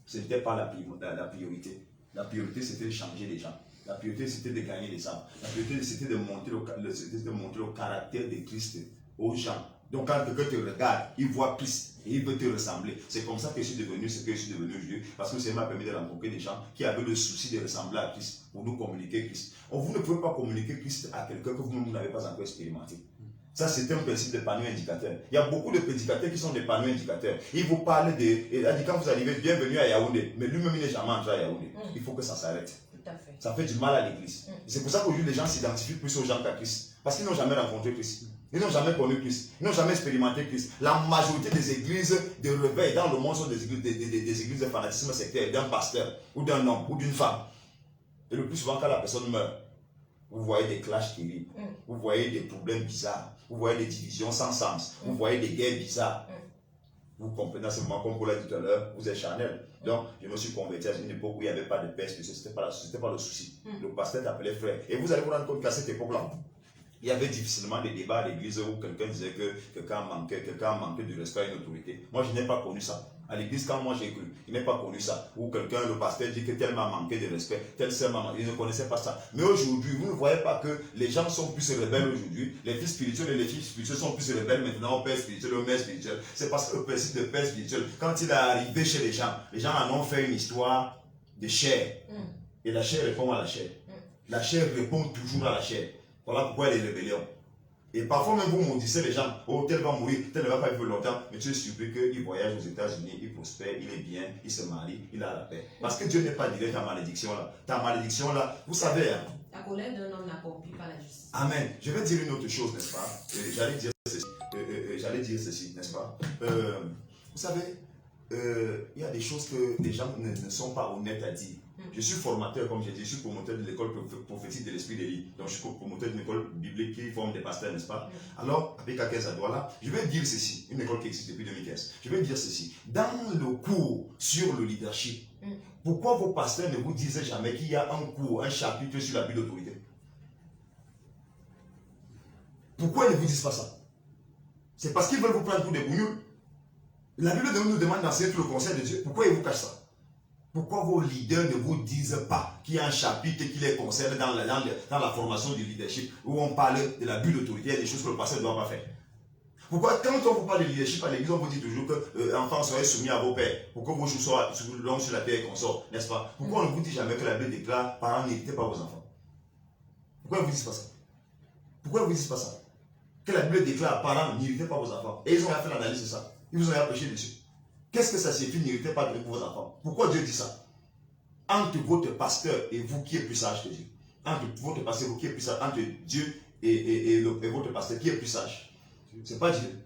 Speaker 6: Ce n'était pas la priorité. La priorité, c'était de changer les gens. La priorité, c'était de gagner les âmes. La priorité, c'était de montrer le caractère de Christ aux gens. Donc, quand quelqu'un te regarde, il voit Christ et il veut te ressembler. C'est comme ça que je suis devenu ce que je suis devenu aujourd'hui. Parce que le Seigneur m'a permis de rencontrer des gens qui avaient le souci de ressembler à Christ pour nous communiquer Christ. Vous ne pouvez pas communiquer Christ à quelqu'un que vous n'avez pas encore expérimenté. Ça, c'est un principe de panneau indicateur. Il y a beaucoup de prédicateurs qui sont des panneaux indicateurs. Ils vous parlent de. Il a dit quand vous arrivez, bienvenue à Yaoundé. Mais lui-même, il n'est jamais entré à Yaoundé. Il faut que ça s'arrête.
Speaker 1: Tout à fait.
Speaker 6: Ça fait du mal à l'église. C'est pour ça qu'aujourd'hui, les gens s'identifient plus aux gens qu'à Christ. Parce qu'ils n'ont jamais rencontré Christ. Ils n'ont jamais connu Christ. Ils n'ont jamais expérimenté Christ. La majorité des églises de réveil dans le monde sont des églises de fanatisme sectaire, d'un pasteur, ou d'un homme, ou d'une femme. Et le plus souvent, quand la personne meurt, vous voyez des clashs terribles. Vous voyez des problèmes bizarres. Vous voyez des divisions sans sens. Vous voyez des guerres bizarres. Vous comprenez à ce moment, comme vous l'avez dit tout à l'heure, vous êtes charnel. Donc, je me suis converti à une époque où il n'y avait pas de paix, ce n'était pas le souci. Le pasteur t'appelait frère. Et vous allez vous rendre compte qu'à cette époque-là, il y avait difficilement des débats à l'église où quelqu'un disait que quelqu'un manquait de respect à une autorité. Moi, je n'ai pas connu ça. À l'église, quand moi j'ai cru, je n'ai pas connu ça. Où quelqu'un, le pasteur, dit que tel m'a manqué de respect, tel sœur m'a manqué. Je ne connaissais pas ça. Mais aujourd'hui, vous ne voyez pas que les gens sont plus rebelles aujourd'hui. Les fils spirituels et les filles spirituelles sont plus rebelles maintenant au père spirituel, au mère spirituel. C'est parce que le principe de père spirituel, quand il est arrivé chez les gens en ont fait une histoire de chair. Et la chair répond à la chair. La chair répond toujours à la chair. Voilà pourquoi il y a des rébellions. Et parfois même vous maudissez les gens. Oh, tel va mourir, tel ne va pas vivre longtemps. Mais tu es surpris qu'il voyage aux États-Unis, il prospère, il est bien, il se marie, il a la paix. Parce que Dieu n'est pas direct ta malédiction là. Ta malédiction là, vous savez. Hein,
Speaker 1: la colère d'un homme n'accomplit pas la justice.
Speaker 6: Amen. Je vais dire une autre chose, n'est-ce pas? J'allais dire ceci, n'est-ce pas? Vous savez, il y a des choses que les gens ne sont pas honnêtes à dire. Je suis formateur, comme j'ai dit, je suis promoteur de l'école prophétique de l'Esprit d'Élie. Donc, je suis promoteur d'une école biblique qui forme des pasteurs, n'est-ce pas? Alors, avec Akez Adouala, je vais dire ceci, une école qui existe depuis 2015. Je vais dire ceci. Dans le cours sur le leadership, pourquoi vos pasteurs ne vous disent jamais qu'il y a un cours, un chapitre sur l'abus d'autorité? Pourquoi ils ne vous disent pas ça? C'est parce qu'ils veulent vous prendre pour des bougnoules. La Bible nous demande d'enseigner tout le conseil de Dieu. Pourquoi ils vous cachent ça? Pourquoi vos leaders ne vous disent pas qu'il y a un chapitre qui les concerne dans la formation du leadership où on parle de l'abus d'autorité, il y a des choses que le pasteur ne doit pas faire? Pourquoi quand on vous parle de leadership à l'église, on vous dit toujours que enfants soyez soumis à vos pères, pour que vos jours soient longs sur la terre et qu'on sort, n'est-ce pas? Pourquoi on ne vous dit jamais que la Bible déclare parents n'héritez pas vos enfants? Pourquoi ils ne vous disent pas ça? Pourquoi ils ne vous disent pas ça? Que la Bible déclare parents n'héritez pas vos enfants. Et ils ont fait l'analyse de ça. Ils vous ont prêché dessus. Qu'est-ce que ça signifie, n'héritez pas de vos enfants? Pourquoi Dieu dit ça? Entre votre pasteur et vous, qui est plus sage que Dieu? Entre votre pasteur et vous, qui est plus sage? Entre Dieu et votre pasteur, qui est plus sage? C'est pas Dieu.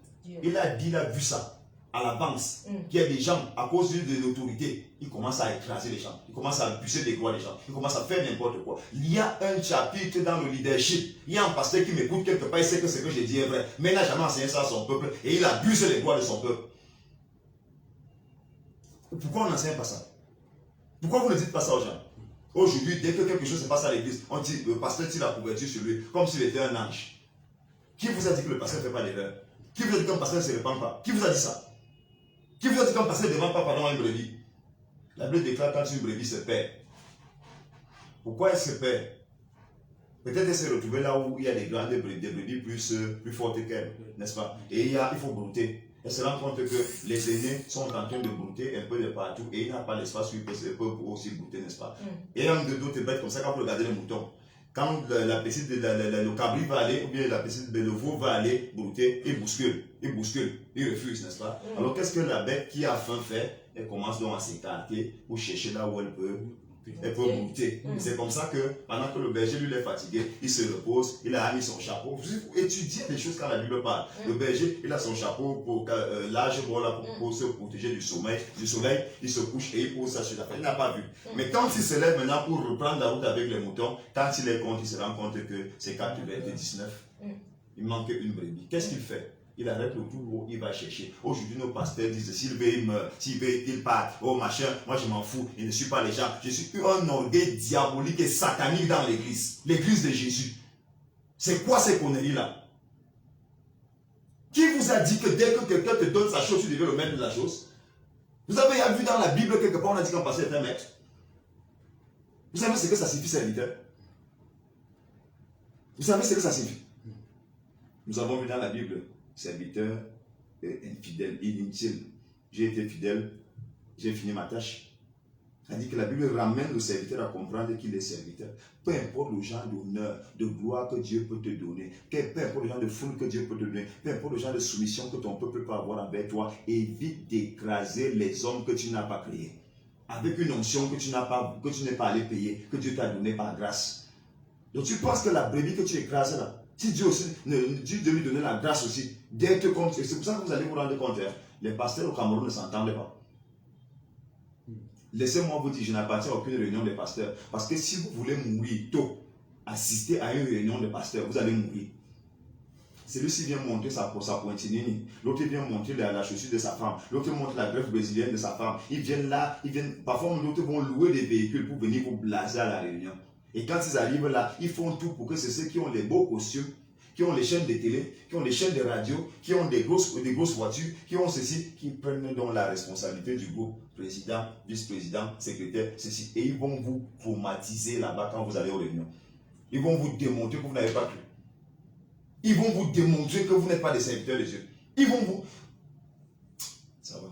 Speaker 6: Il a dit, il a vu ça à l'avance. Qu'il y a des gens, à cause de l'autorité, ils commencent à écraser les gens. Ils commencent à abuser des droits des gens. Ils commencent à faire n'importe quoi. Il y a un chapitre dans le leadership. Il y a un pasteur qui m'écoute quelque part, il sait que ce que j'ai dit est vrai. Mais il n'a jamais enseigné ça à son peuple. Et il abuse les droits de son peuple. Pourquoi on n'enseigne pas ça? Pourquoi vous ne dites pas ça aux gens? Aujourd'hui, dès que quelque chose se passe à l'église, on dit le pasteur tire la couverture sur lui, comme s'il était un ange. Qui vous a dit que le pasteur ne fait pas d'erreur? Qui vous a dit qu'un pasteur ne se répand pas? Qui vous a dit ça? Qui vous a dit qu'un pasteur ne demande pas pardon à une brebis? La Bible déclare quand une brebis se perd. Pourquoi elle se perd? Peut-être elle s'est retrouvée là où il y a des grandes brebis plus fortes qu'elle, n'est-ce pas? Et il faut brouter. Elle se rend compte que les aînés sont en train de brouter un peu de partout et il n'a pas l'espace où il peut aussi brouter, n'est-ce pas? Et un de d'autres bêtes comme ça, quand vous regardez les moutons, quand le cabri va aller, ou bien le veau va aller brouter, il bouscule, il refuse, n'est-ce pas? Alors qu'est-ce que la bête qui a faim fait? Elle commence donc à s'écarter pour chercher là où elle peut brouter. C'est comme ça que pendant que le berger lui est fatigué, il se repose, il a mis son chapeau. Vous étudiez les choses quand la Bible parle. Le berger, il a son chapeau pour l'âge pour se protéger du soleil, il se couche et il pose ça sur la tête. Il n'a pas vu. Mais quand il se lève maintenant pour reprendre la route avec les moutons, quand il les compte, il se rend compte que c'est 19. Il manque une brebis. Qu'est-ce qu'il fait? Il arrête le tour, il va chercher. Aujourd'hui, nos pasteurs disent, s'il veut, il meurt. S'il veut, il part. Oh machin, moi je m'en fous. Je ne suis pas les gens. Je suis un orgueil diabolique et satanique dans l'église. L'église de Jésus. C'est quoi ces conneries-là? Qui vous a dit que dès que quelqu'un te donne sa chose, tu devais le mettre de la chose? Vous avez vu dans la Bible quelque part, on a dit qu'un pasteur est un maître. Vous savez ce que ça signifie, serviteur? Vous savez ce que ça signifie? Nous avons vu dans la Bible, serviteur infidèle, inutile. J'ai été fidèle, j'ai fini ma tâche. C'est-à-dire que la Bible ramène le serviteur à comprendre qu'il est serviteur. Peu importe le genre d'honneur, de gloire que Dieu peut te donner, peu importe le genre de foule que Dieu peut te donner, peu importe le genre de soumission que ton peuple peut avoir envers toi, évite d'écraser les hommes que tu n'as pas créés. Avec une onction que tu n'es pas allé payer, que Dieu t'a donné par grâce. Donc tu penses que la brebis que tu écrases là, si Dieu de lui donner la grâce aussi, d'être comme. C'est pour ça que vous allez vous rendre compte, les pasteurs au Cameroun ne s'entendent pas. Laissez-moi vous dire, je n'appartiens à aucune réunion des pasteurs. Parce que si vous voulez mourir tôt, assister à une réunion de pasteurs, vous allez mourir. Celui-ci vient montrer sa pointinini, l'autre vient montrer la chaussure de sa femme, l'autre montre la greffe brésilienne de sa femme. Ils viennent là, parfois d'autres vont louer des véhicules pour venir vous blaser à la réunion. Et quand ils arrivent là, ils font tout pour que c'est ceux qui ont les beaux costumes, qui ont les chaînes de télé, qui ont les chaînes de radio, qui ont des grosses voitures, qui ont ceci, qui prennent donc la responsabilité du groupe, président, vice-président, secrétaire, ceci. Et ils vont vous traumatiser là-bas quand vous allez aux réunions. Ils vont vous démontrer que vous n'avez pas cru. Ils vont vous démontrer que vous n'êtes pas des serviteurs de Dieu. Ils vont vous... Ça va.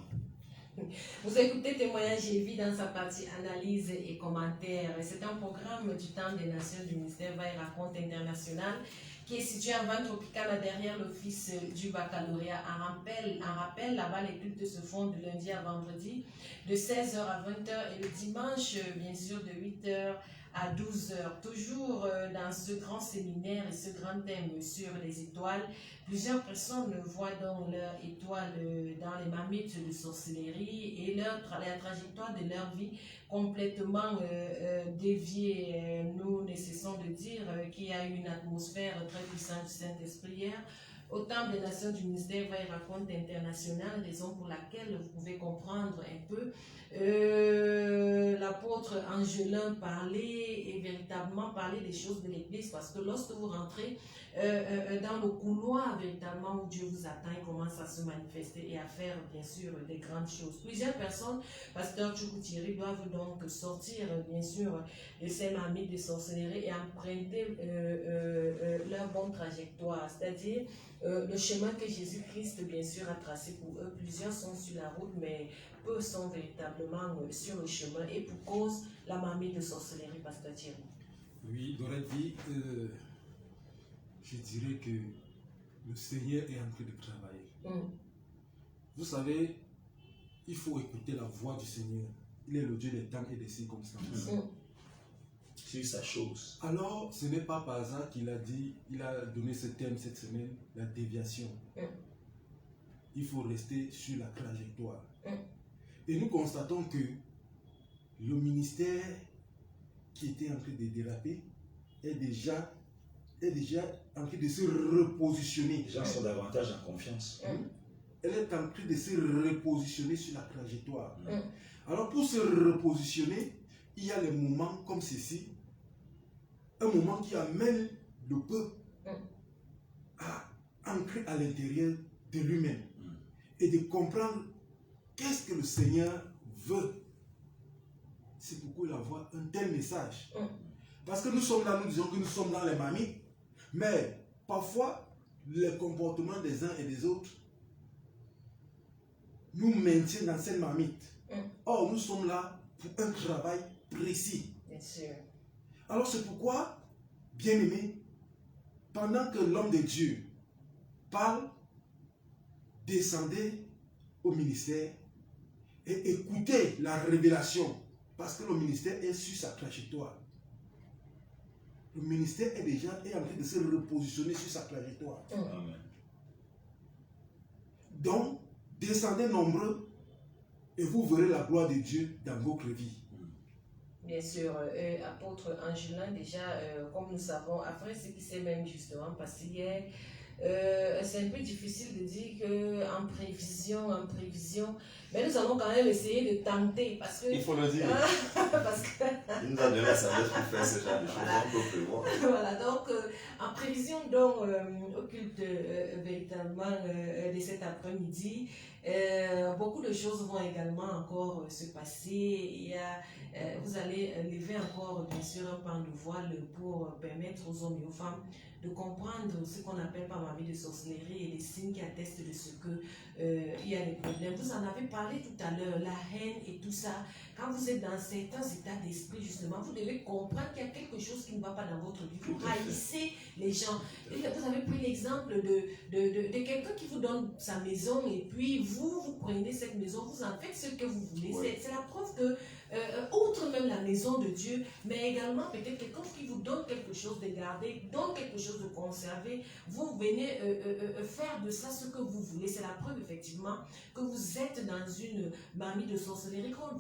Speaker 1: Vous écoutez Témoignage et Vie dans sa partie analyse et commentaires. C'est un programme du temps des Nations du ministère Vaille Raconte International qui est situé en Vente Tropicana derrière l'office du baccalauréat. En rappel, là-bas, les cultes se font de lundi à vendredi, de 16h à 20h et le dimanche, bien sûr, de 8h à 12h. Toujours dans ce grand séminaire et ce grand thème sur les étoiles, plusieurs personnes voient donc leur étoile dans les marmites de sorcellerie et la trajectoire de leur vie complètement déviée. Nous ne cessons de dire qu'il y a une atmosphère très puissante du Saint-Esprit hier au Temple des Nations du ministère Vaille Raconte International, raison pour laquelle vous pouvez comprendre un peu l'apôtre Angelin parler et véritablement parler des choses de l'Église, parce que lorsque vous rentrez dans le couloir véritablement où Dieu vous attend, il commence à se manifester et à faire bien sûr des grandes choses. Plusieurs personnes, pasteur Tchoukoutiri, doivent donc sortir bien sûr de ces marmites de sorcellerie et emprunter leur bonne trajectoire, c'est-à-dire le chemin que Jésus-Christ bien sûr a tracé pour eux. Plusieurs sont sur la route, mais peu sont véritablement sur le chemin et pour cause la marmite de sorcellerie, pasteur Thierry.
Speaker 5: Oui, Dorothy, je dirais que le Seigneur est en train de travailler. Vous savez, il faut écouter la voix du Seigneur. Il est le Dieu des temps et des circonstances.
Speaker 4: C'est sa chose.
Speaker 5: Alors, ce n'est pas par hasard qu'il a dit, il a donné ce thème cette semaine, la déviation. Il faut rester sur la trajectoire. Et nous constatons que le ministère qui était en train de déraper est déjà en train de se repositionner.
Speaker 4: Les gens sont davantage en confiance.
Speaker 5: Elle est en train de se repositionner sur la trajectoire. Alors pour se repositionner, il y a les moments comme ceci, un moment qui amène le peuple à ancrer à l'intérieur de lui-même et de comprendre qu'est-ce que le Seigneur veut. C'est pourquoi il envoie un tel message. Parce que nous sommes là, nous disons que nous sommes dans les mamies, mais parfois, les comportements des uns et des autres nous maintiennent dans cette marmite. Or, nous sommes là pour un travail précis.
Speaker 1: Bien sûr.
Speaker 5: Alors, c'est pourquoi, bien aimé, pendant que l'homme de Dieu parle, descendez au ministère et écoutez la révélation. Parce que le ministère est sur sa trajectoire. Le ministère est déjà en train de se repositionner sur sa trajectoire.
Speaker 4: Amen.
Speaker 5: Donc, descendez nombreux et vous verrez la gloire de Dieu dans votre vie.
Speaker 1: Bien sûr, apôtre Angelin, déjà, comme nous savons, après ce qui s'est même justement passé hier, c'est un peu difficile de dire qu'en prévision, mais nous allons quand même essayer de tenter parce que...
Speaker 6: Il faut le dire.
Speaker 1: parce que...
Speaker 6: Il nous a donné la sagesse pour faire ce genre de choses.
Speaker 1: Voilà.
Speaker 6: On peut prévoir.
Speaker 1: Voilà, donc en prévision donc, au culte véritablement de cet après-midi, beaucoup de choses vont également encore se passer. Il y a, vous allez lever encore bien sûr un pan de voile pour permettre aux hommes et aux femmes de comprendre ce qu'on appelle par ma vie de sorcellerie et les signes qui attestent de ce que il y a des problèmes. Vous en avez parlé tout à l'heure, la haine et tout ça. Quand vous êtes dans certains états d'esprit, justement, vous devez comprendre qu'il y a quelque chose qui ne va pas dans votre vie. Vous haïssez les gens. Vous avez pris l'exemple de quelqu'un qui vous donne sa maison et puis vous prenez cette maison, vous en faites ce que vous voulez.
Speaker 6: Ouais.
Speaker 1: C'est la preuve que, outre même la maison de Dieu, mais également peut-être quelqu'un qui vous donne quelque chose de garder, donne quelque chose de conserver, vous venez faire de ça ce que vous voulez. C'est la preuve effectivement que vous êtes dans une marmite de sorcellerie, quand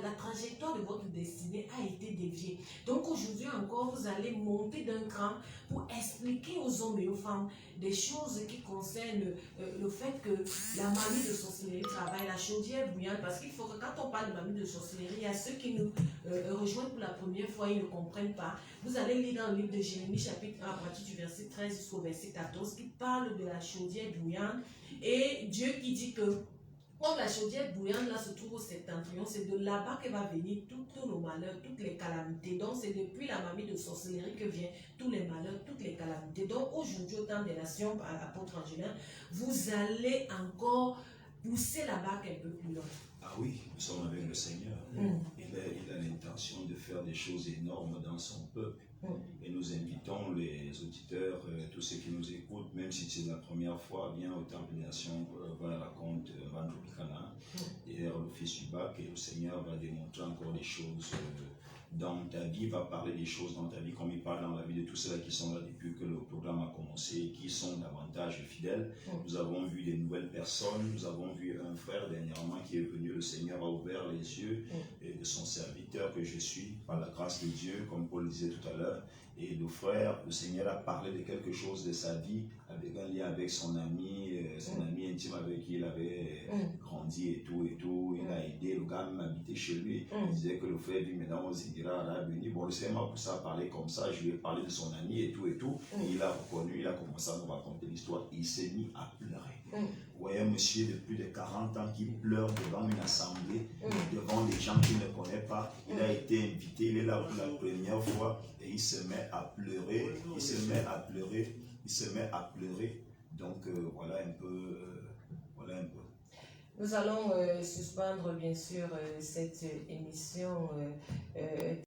Speaker 1: la trajectoire de votre destinée a été déviée. Donc aujourd'hui encore, vous allez monter d'un cran pour expliquer aux hommes et aux femmes des choses qui concernent le fait que la marmite de sorcellerie travaille, la chaudière bouillante, parce qu'il faut que quand on parle de marmite de sorcellerie, il y a ceux qui nous rejoignent pour la première fois, ils ne comprennent pas. Vous allez lire dans le livre de Jérémie, chapitre 1, à partir du verset 13 jusqu'au verset 14, qui parle de la chaudière bouillante, et Dieu qui dit que comme la chaudière bouillante là se trouve au septentrion, c'est de là-bas que va venir tous nos malheurs, toutes les calamités. Donc c'est depuis la marmite de sorcellerie que viennent tous les malheurs, toutes les calamités. Donc aujourd'hui, au temps des nations, à l'apôtre Angelin, vous allez encore pousser la barque un peu plus loin.
Speaker 4: Ah oui, nous sommes avec le Seigneur. Il a l'intention de faire des choses énormes dans son peuple. Et nous invitons les auditeurs, tous ceux qui nous écoutent, même si c'est la première fois, viens au Temple des Nations, va raconter Vandrupikana, derrière l'office du bac, et le Seigneur va démontrer encore des choses dans ta vie, va parler des choses dans ta vie, comme il parle dans la vie de tous ceux qui sont là depuis que le programme a commencé, qui sont davantage fidèles. Nous avons vu des nouvelles personnes, nous avons vu un frère dernièrement qui est venu, le Seigneur a ouvert les yeux de son serviteur que je suis, par la grâce de Dieu, comme Paul disait tout à l'heure. Et le frère, le Seigneur a parlé de quelque chose de sa vie, avec un lien avec son ami intime avec qui il avait grandi et tout. Il a aidé, le gars même habité chez lui. Il disait que le frère dit maintenant on Zidira a venu. Bon, le Seigneur m'a poussé à parler comme ça, je lui ai parlé de son ami et tout. Et il a reconnu, il a commencé à nous raconter l'histoire. Il s'est mis à pleurer. Vous voyez un monsieur de plus de 40 ans qui pleure devant une assemblée, devant des gens qu'il ne connaît pas. Il a été invité, il est là pour la première fois et il se met à pleurer, il se met à pleurer. Donc voilà un peu.
Speaker 1: Nous allons suspendre bien sûr cette émission